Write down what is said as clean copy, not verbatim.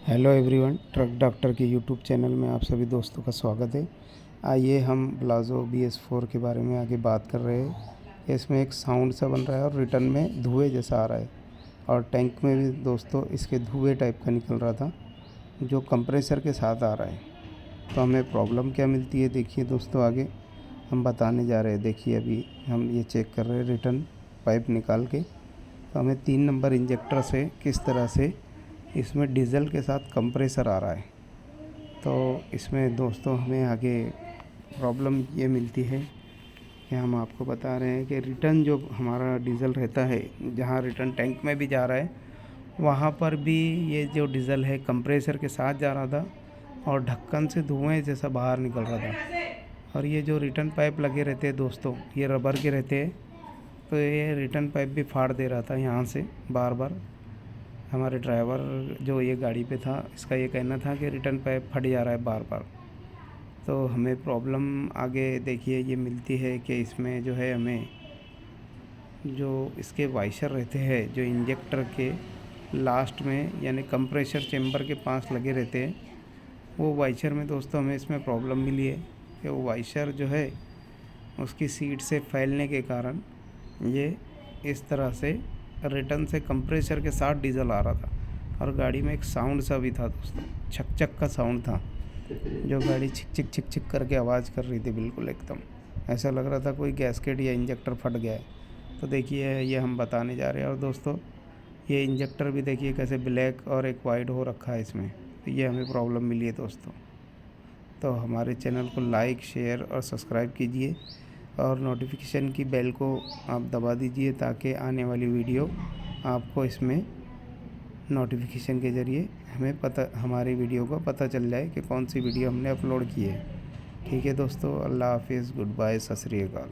Hello everyone, truck doctor के YouTube channel में आप सभी दोस्तों का स्वागत है। आइए हम ब्लाज़ो BS4 के बारे में आगे बात कर रहे हैं। इसमें एक साउंड सा बन रहा है और रिटर्न में धुएँ जैसा आ रहा है और टैंक में भी दोस्तों इसके धुएँ टाइप का निकल रहा था जो कंप्रेसर के साथ आ रहा है। तो हमें प्रॉब्लम क्या मिलती है देखिए दोस्तों, आगे हम बताने जा रहे हैं। देखिए अभी हम ये चेक कर रहे हैं रिटर्न पाइप निकाल के। तो हमें 3 नंबर इंजेक्टर से किस तरह से इसमें डीजल के साथ कंप्रेसर आ रहा है। तो इसमें दोस्तों हमें आगे प्रॉब्लम ये मिलती है कि हम आपको बता रहे हैं कि रिटर्न जो हमारा डीज़ल रहता है, जहाँ रिटर्न टैंक में भी जा रहा है वहाँ पर भी ये जो डीज़ल है कंप्रेसर के साथ जा रहा था और ढक्कन से धुएँ जैसा बाहर निकल रहा था। और ये जो रिटर्न पाइप लगे रहते हैं दोस्तों, ये रबर के रहते हैं, तो ये रिटर्न पाइप भी फाड़ दे रहा था यहाँ से बार बार। हमारे ड्राइवर जो ये गाड़ी पे था, इसका ये कहना था कि रिटर्न पाइप फट जा रहा है बार बार। तो हमें प्रॉब्लम आगे देखिए ये मिलती है कि इसमें जो है हमें जो इसके वाइशर रहते हैं, जो इंजेक्टर के लास्ट में यानी कंप्रेसर चेम्बर के पास लगे रहते हैं, वो वाइशर में दोस्तों हमें इसमें प्रॉब्लम मिली है कि वो वाइशर जो है उसकी सीट से फैलने के कारण ये इस तरह से रिटर्न से कंप्रेसर के साथ डीजल आ रहा था। और गाड़ी में एक साउंड सा भी था दोस्तों, छक छक का साउंड था, जो गाड़ी छिक छिक छिक छिक करके आवाज़ कर रही थी। बिल्कुल एकदम ऐसा लग रहा था कोई गैसकेट या इंजेक्टर फट गया है। तो देखिए ये हम बताने जा रहे हैं। और दोस्तों ये इंजेक्टर भी देखिए कैसे ब्लैक और एक वाइट हो रखा है इसमें। तो ये हमें प्रॉब्लम मिली है दोस्तों। तो हमारे चैनल को लाइक, शेयर और सब्सक्राइब कीजिए और नोटिफिकेशन की बेल को आप दबा दीजिए ताकि आने वाली वीडियो आपको इसमें नोटिफिकेशन के ज़रिए हमारी वीडियो को पता चल जाए कि कौन सी वीडियो हमने अपलोड की है। ठीक है दोस्तों, अल्लाह हाफिज़, गुड बाय, सत श्री अकाल।